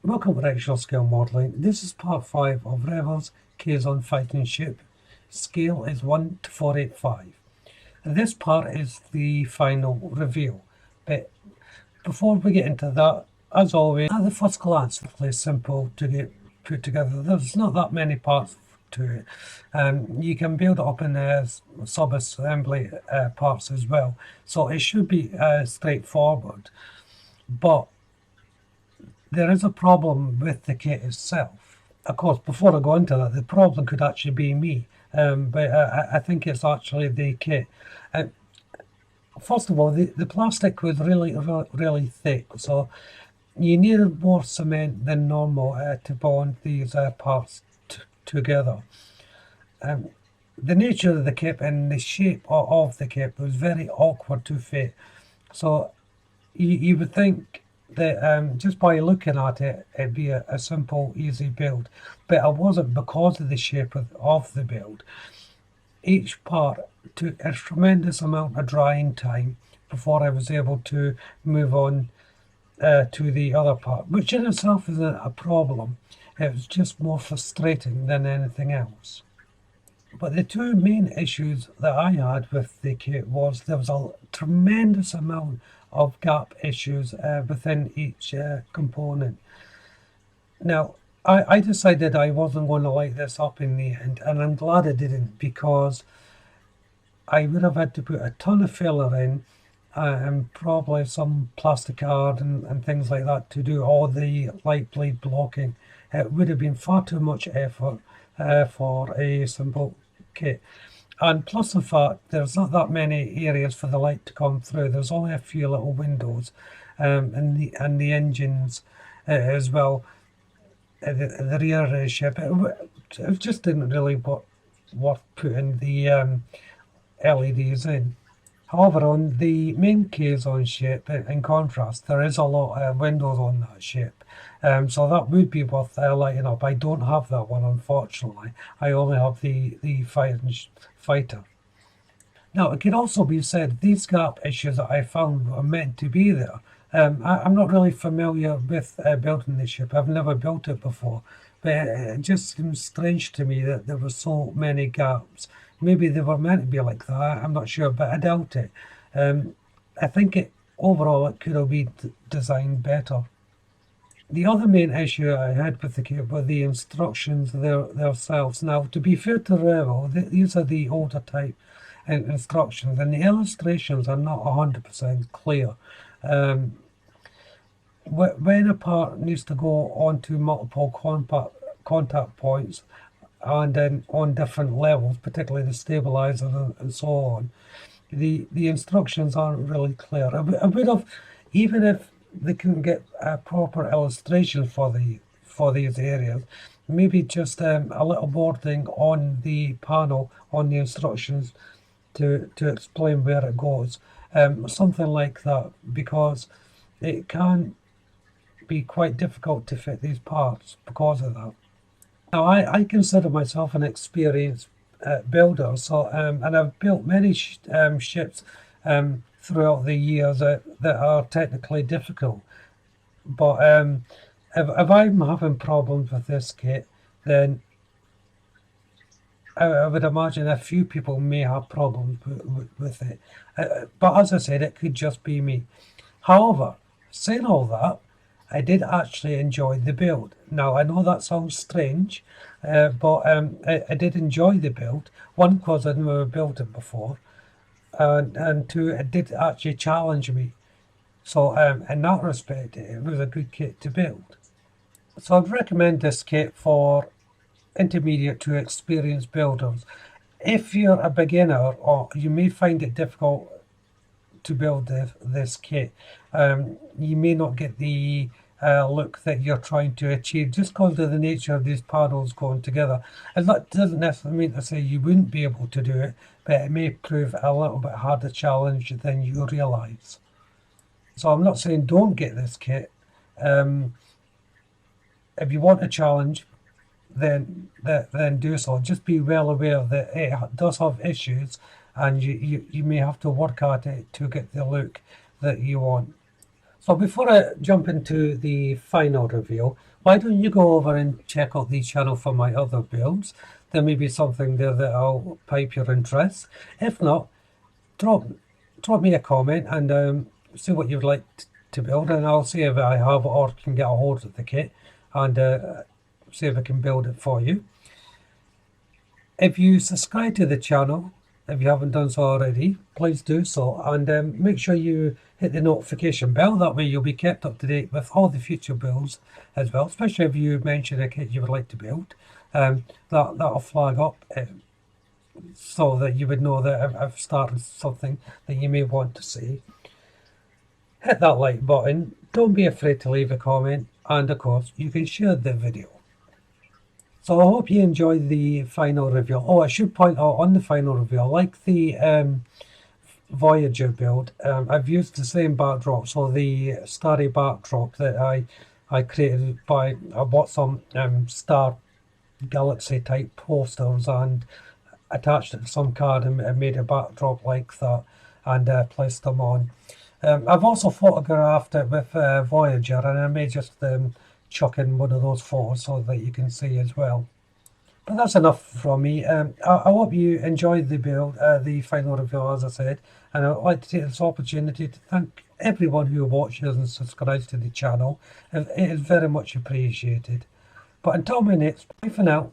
Welcome to Instructional Scale Modelling. This is part 5 of Revell's kazon fighting ship. Scale is 1 to 485. And this part is the final reveal. But before we get into that, as always, at the first glance, it's really simple to get put together. There's not that many parts to it. You can build it up in sub-assembly parts as well. So it should be straightforward. But there is a problem with the kit itself. Of course, before I go into that, the problem could actually be me, but I think it's actually the kit. First of all, the plastic was really thick, so you needed more cement than normal to bond these parts together. The nature of the kit and the shape of the kit was very awkward to fit, so you would think that just by looking at it, it'd be a simple, easy build. But it wasn't, because of the shape of the build. Each part took a tremendous amount of drying time before I was able to move on to the other part, which in itself isn't a problem. It was just more frustrating than anything else. But the two main issues that I had with the kit was there was a tremendous amount of gap issues within each component. Now, I decided I wasn't going to light this up in the end, and I'm glad I didn't, because I would have had to put a ton of filler in and probably some plastic card and things like that to do all the light bleed blocking. It would have been far too much effort for a simple kit. And plus the fact there's not that many areas for the light to come through. There's only a few little windows, and the engines as well. The rear of the ship, it just didn't really worth putting the LEDs in. However, on the main kazon ship, in contrast, there is a lot of windows on that ship. So that would be worth lighting up. I don't have that one, unfortunately. I only have the fighter. Now, it could also be said these gap issues that I found were meant to be there. I'm not really familiar with building this ship. I've never built it before. But it just seems strange to me that there were so many gaps. Maybe they were meant to be like that, I'm not sure, but I doubt it. I think overall it could have been designed better. The other main issue I had with the kit were the instructions themselves. Now, to be fair to Revell, these are the older type instructions, and the illustrations are not 100% clear. When a part needs to go onto multiple contact points, and then on different levels, particularly the stabilizer and so on, the instructions aren't really clear. I would have, even if they couldn't get a proper illustration for these areas, maybe just a little wording on the panel on the instructions to explain where it goes, something like that, because it can be quite difficult to fit these parts because of that. Now, I consider myself an experienced builder, so and I've built many ships throughout the years that are technically difficult. But if I'm having problems with this kit, then I would imagine a few people may have problems with it. But as I said, it could just be me. However, saying all that, I did actually enjoy the build. Now, I know that sounds strange, but I did enjoy the build. One, because I'd never built it before, and two, it did actually challenge me. So in that respect, it was a good kit to build. So I'd recommend this kit for intermediate to experienced builders. If you're a beginner, or you may find it difficult to build this kit, you may not get the look that you're trying to achieve just because of the nature of these paddles going together. And that doesn't necessarily mean to say you wouldn't be able to do it, but it may prove a little bit harder challenge than you realise. So I'm not saying don't get this kit. If you want a challenge, then do so. Just be well aware that it does have issues, and you may have to work at it to get the look that you want. So before I jump into the final reveal, why don't you go over and check out the channel for my other builds? There may be something there that will pique your interest. If not, drop me a comment and see what you'd like to build, and I'll see if I have or can get a hold of the kit and see if I can build it for you. If you subscribe to the channel, if you haven't done so already, please do so, and make sure you hit the notification bell. That way you'll be kept up to date with all the future builds as well, especially if you mention a kit you would like to build. That'll flag up so that you would know that I've started something that you may want to see. Hit that like button, don't be afraid to leave a comment, and of course you can share the video. So I hope you enjoyed the final reveal. Oh, I should point out on the final reveal, like the Voyager build, I've used the same backdrop, so the starry backdrop that I created I bought some Star Galaxy type posters and attached it to some card and made a backdrop like that and placed them on. I've also photographed it with Voyager, and I may just chuck in one of those photos so that you can see as well. But that's enough from me. I hope you enjoyed the build, the final reveal, as I said, and I'd like to take this opportunity to thank everyone who watches and subscribes to the channel. It is very much appreciated. But until my next, bye for now.